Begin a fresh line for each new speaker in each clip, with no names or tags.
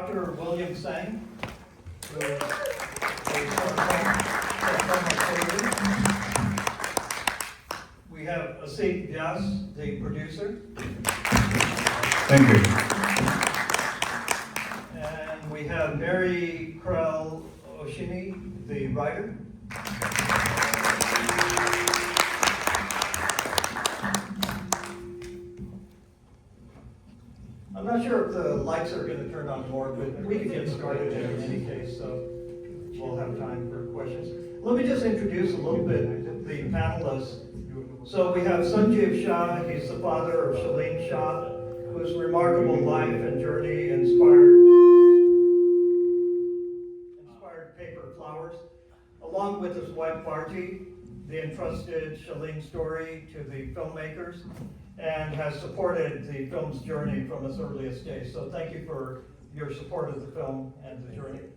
Dr. William Sang, who is a sarcoma surgeon. We have Asif Vyas, the producer.
Thank you.
And we have Mary Krell Oshini, the writer. I'm not sure if the lights are going to turn on more, but we can get started in any case, so we'll have time for questions. Let me just introduce a little bit the panelists. So we have Sanjeev Shah. He's the father of Shalin Shah, whose remarkable life and journey inspired Paper Flowers. Along with his wife Bharti, they entrusted Shalin's story to the filmmakers and has supported the film's journey from its earliest days. So thank you for your support of the film and the journey.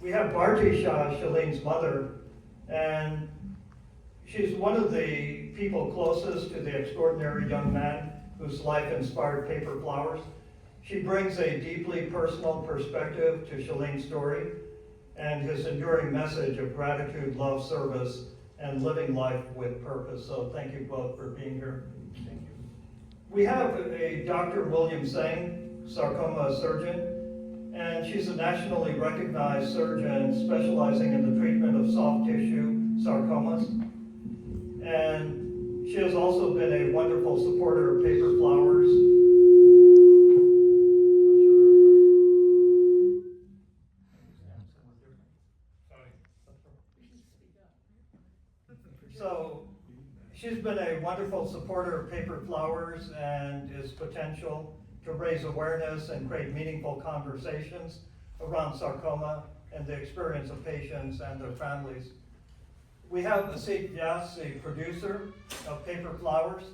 We have Bharti Shah, Shalin's mother, and she's one of the people closest to the extraordinary young man whose life inspired Paper Flowers. She brings a deeply personal perspective to Shalin's story and his enduring message of gratitude, love, service, and living life with purpose. So thank you both for being here. Thank you. We have a Dr. William Sang, sarcoma surgeon, and she's a nationally recognized surgeon specializing in the treatment of soft tissue sarcomas. And she has also been a wonderful supporter of Paper Flowers. So she's been a wonderful supporter of Paper Flowers and its potential to raise awareness and create meaningful conversations around sarcoma and the experience of patients and their families. We have Asif Vyas, the producer of Paper Flowers,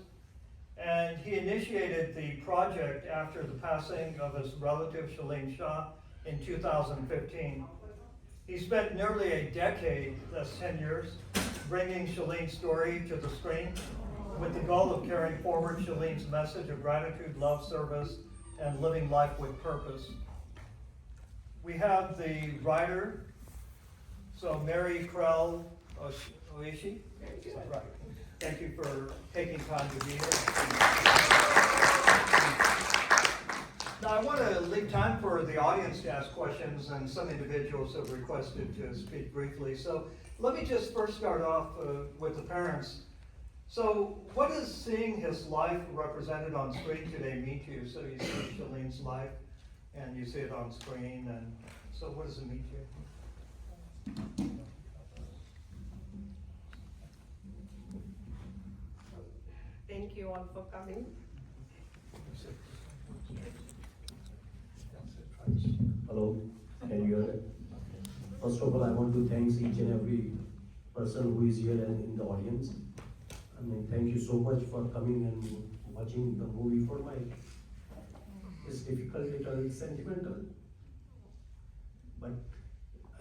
and he initiated the project after the passing of his relative Shalin Shah in 2015. He spent nearly a decade, that's 10 years, bringing Shalin's story to the screen with the goal of carrying forward Shalin's message of gratitude, love, service, and living life with purpose. We have the writer, so Mary Krell Oishi. Right. Thank you for taking time to be here. Now I want to leave time for the audience to ask questions, and some individuals have requested to speak briefly. So let me just first start off with the parents. So what does seeing his life represented on screen today mean to you? So you see Shalin's life, and you see it on screen, and so what does it mean to you?
Thank you all for coming.
Hello, can you hear it? First of all, I want to thank each and every person who is here and in the audience. I mean, thank you so much for coming and watching the movie. For my, it's difficult, it's sentimental, but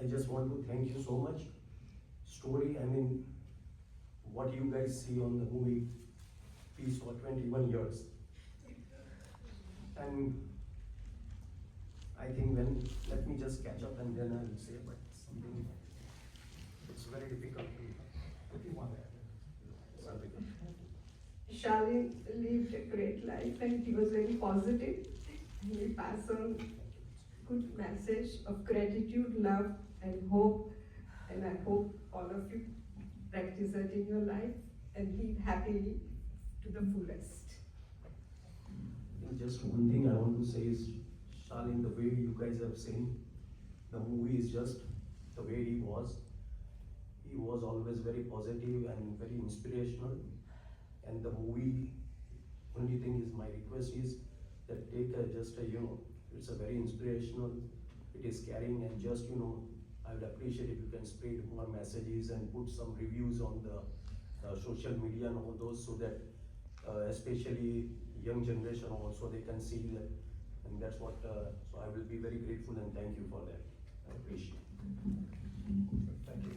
I just want to thank you so much. Story, I mean, what you guys see on the movie is for 21 years. And I think let me just catch up and then I will say, but something, it's very difficult. What do you want to add? Something.
Shalin lived a great life and he was very positive. He passed on good message of gratitude, love and hope. And I hope all of you practice that in your life and live happily to the fullest.
Just one thing I want to say is, Shalin, the way you guys have seen, the movie is just the way he was. He was always very positive and very inspirational. And the movie, only thing is my request is that take it's a very inspirational, it is carrying, and just, I would appreciate if you can spread more messages and put some reviews on the social media and all those, so that especially young generation also, they can see that, and that's what, so I will be very grateful and thank you for that. I appreciate it.
Thank you.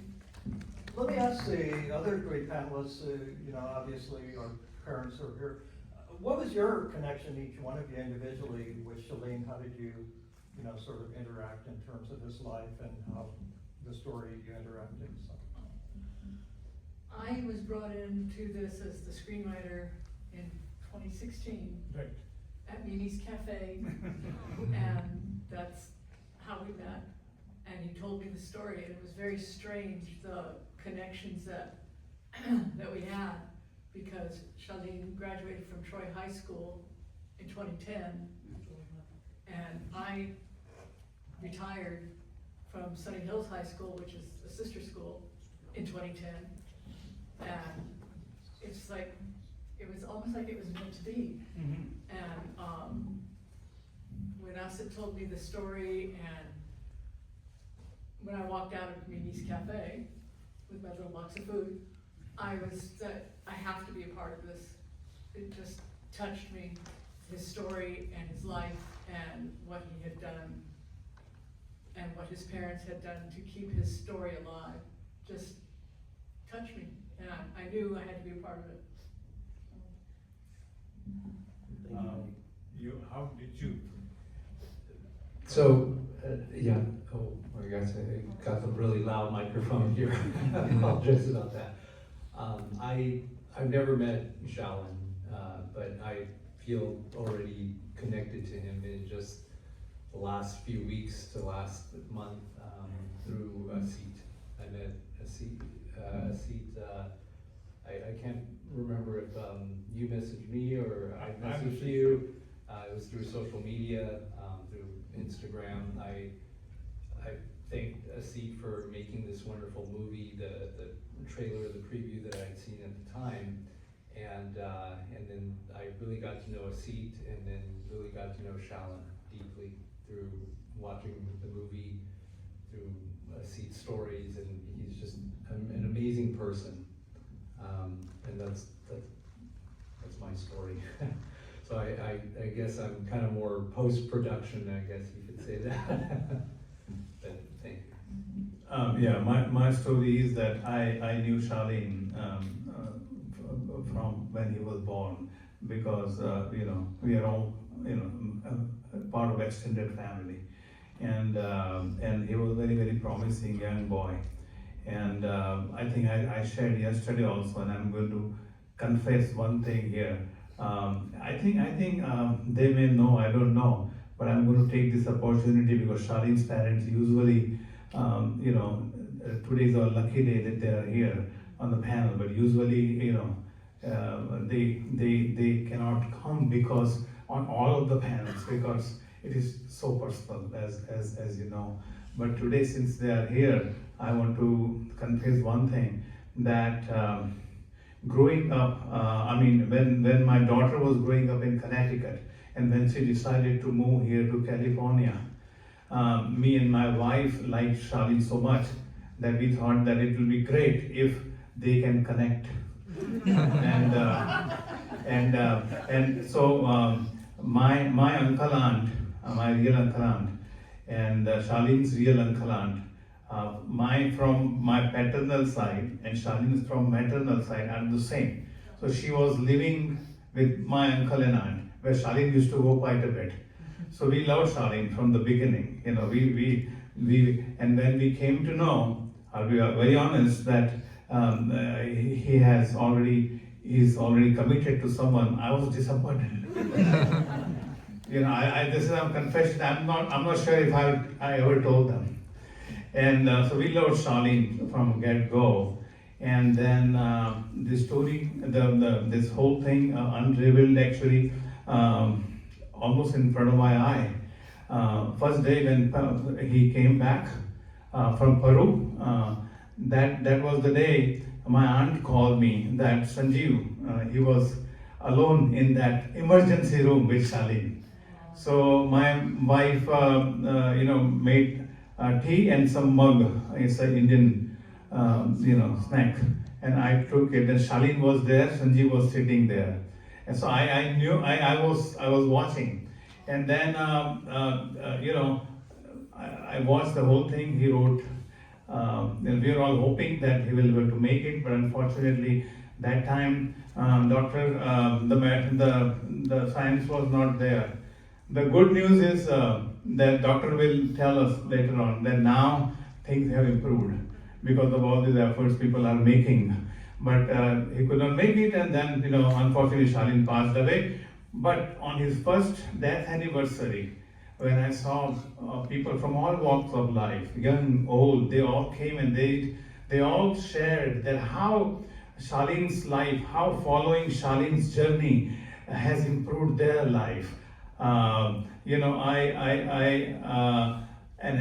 Let me ask the other great panelists, obviously our parents are here. What was your connection, each one of you individually, with Shalin? How did you sort of interact in terms of his life and how the story you interacted, so.
I was brought into this as the screenwriter in 2016
Right.
at Mimi's Cafe, and that's how we met. And he told me the story, and it was very strange, the connections that that we had, because Shalin graduated from Troy High School in 2010, and I retired from Sunny Hills High School, which is a sister school, in 2010. And it's like, it was almost like it was meant to be. And when Asa told me the story, and when I walked out of Mimi's Cafe with my little box of food, I have to be a part of this. It just touched me, his story and his life and what he had done and what his parents had done to keep his story alive. Just touched me, and I knew I had to be a part of it.
How did you?
So, yeah, I guess I got the really loud microphone here. I apologize about that. I've never met Shalin, but I feel already connected to him in just the last few weeks to last month through a seat. I met a seat. I can't remember if you messaged me or I messaged you. It was through social media, through Instagram. I thanked Asit for making this wonderful movie, the trailer, the preview that I'd seen at the time, and then I really got to know Asit, and then really got to know Shalin deeply through watching the movie, through Asit's stories, and he's just an amazing person, and that's my story. So I guess I'm kind of more post-production, I guess you could say that. But thank you.
Yeah, my story is that I knew Shalin from when he was born, because we are all part of extended family, and he was very, very promising young boy, and I think I shared yesterday also, and I'm going to confess one thing here. I think they may know, I don't know, but I'm going to take this opportunity because Shalin's parents usually, today is a lucky day that they are here on the panel, but usually, they cannot come because on all of the panels, because it is so personal, as you know. But today, since they are here, I want to confess one thing, that growing up, when my daughter was growing up in Connecticut, and when she decided to move here to California, me and my wife liked Shalin so much that we thought that it will be great if they can connect. and so my uncle aunt, my real uncle aunt, and Shalin's real uncle aunt, from my paternal side and Shalin's from maternal side are the same. So she was living with my uncle and aunt, where Shalin used to go quite a bit. So we loved Shalin from the beginning. We and when we came to know, I'll be very honest, that he's already committed to someone, I was disappointed. This is a confession. I'm not sure if I ever told them. And so we loved Shalin from get-go. And then the story, this whole thing unraveled actually almost in front of my eye. First day when he came back from Peru, that was the day my aunt called me that Sanjeev, he was alone in that emergency room with Shalin. So my wife, made tea and some mug. It's an Indian, snack. And I took it. And Shalin was there. Sanjeev was sitting there. And so I knew I was watching. And then I watched the whole thing. He wrote. And we were all hoping that he will be able to make it, but unfortunately, that time, the science was not there. The good news is the doctor will tell us later on that now things have improved because of all these efforts people are making. But he could not make it, and then, unfortunately, Shalin passed away. But on his first death anniversary, when I saw people from all walks of life, young, old, they all came and they all shared that how Shalin's life, how following Shalin's journey has improved their life. And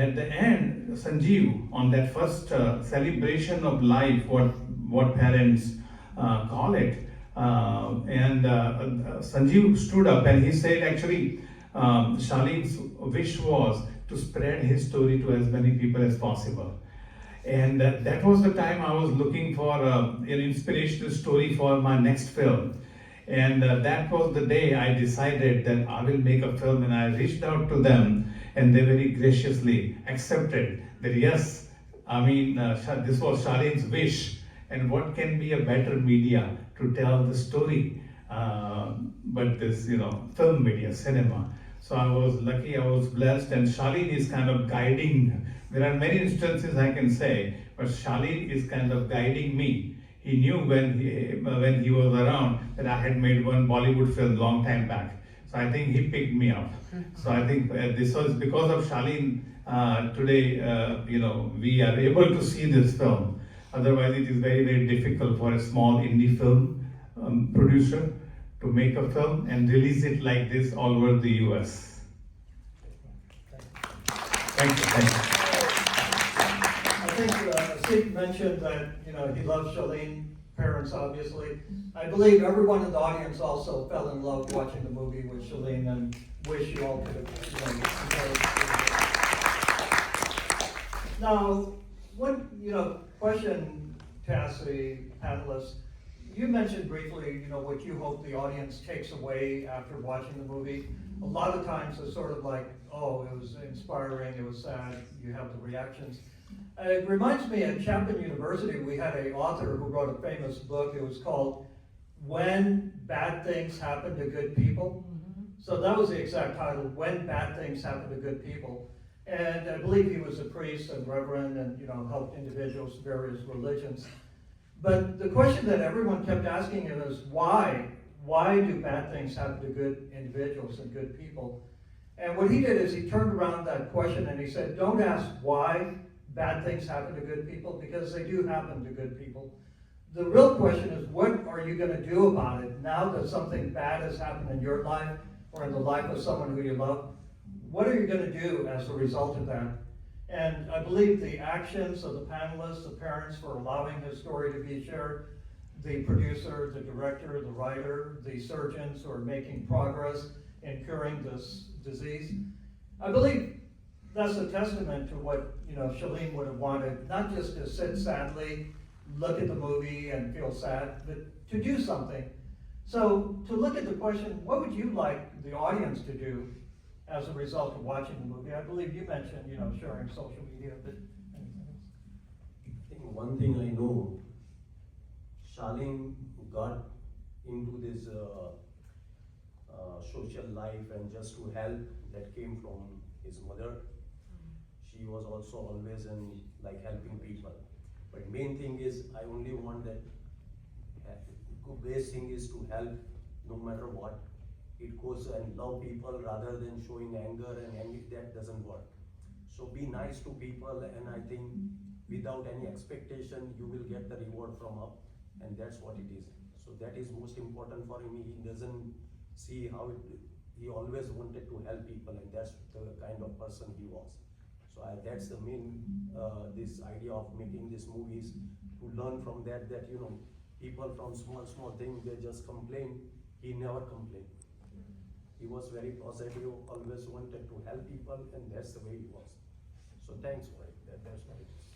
at the end, Sanjeev, on that first celebration of life, what parents call it, Sanjeev stood up and he said, actually, Shalin's wish was to spread his story to as many people as possible. And that was the time I was looking for an inspirational story for my next film. And that was the day I decided that I will make a film, and I reached out to them, and they very graciously accepted that yes, this was Shalin's wish, and what can be a better media to tell the story but this, film media, cinema. So I was lucky, I was blessed, and Shalin is kind of guiding. There are many instances I can say, but Shalin is kind of guiding me. He knew when he was around that I had made one Bollywood film long time back. So I think he picked me up. So I think this was because of Shalin today, we are able to see this film. Otherwise, it is very, very difficult for a small indie film producer to make a film and release it like this all over the US. Thank you.
I think Asif mentioned that, he loves Shalin, parents obviously. I believe everyone in the audience also fell in love watching the movie with Shalin and wish you all could have, Now, one, question to ask the panelists. You mentioned briefly, what you hope the audience takes away after watching the movie. A lot of times it's sort of like, oh, it was inspiring, it was sad, you have the reactions. It reminds me at Chapman University, we had an author who wrote a famous book. It was called When Bad Things Happen to Good People. So that was the exact title, When Bad Things Happen to Good People. And I believe he was a priest and reverend and, helped individuals of various religions. But the question that everyone kept asking him is why? Why do bad things happen to good individuals and good people? And what he did is he turned around that question and he said, don't ask why bad things happen to good people, because they do happen to good people. The real question is, what are you going to do about it now that something bad has happened in your life or in the life of someone who you love? What are you going to do as a result of that? And I believe the actions of the panelists, the parents for allowing his story to be shared, the producer, the director, the writer, the surgeons who are making progress in curing this disease, I believe that's a testament to what Shalin would have wanted, not just to sit sadly, look at the movie and feel sad, but to do something. So to look at the question, what would you like the audience to do as a result of watching the movie? I believe you mentioned, sharing social media, but anything else?
I think one thing I know, Shalin got into this social life and just to help that came from his mother. She was also always in helping people. But main thing is, I only want that base thing is to help no matter what. It goes and love people rather than showing anger, and that doesn't work. So be nice to people, and I think without any expectation, you will get the reward from up, and that's what it is. So that is most important for him. He doesn't see how he always wanted to help people, and that's the kind of person he was. So that's the main, this idea of making these movies, to learn from that people from small things, they just complain. He never complained. He was very positive, always wanted to help people, and that's the way he was. So thanks for it. That's what it is.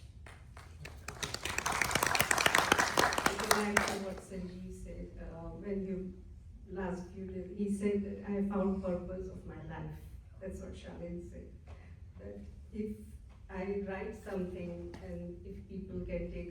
Like what Sanjeev said, when you last few days, he said that I found purpose of my life. That's what Shalin said. That if I write something and if people can take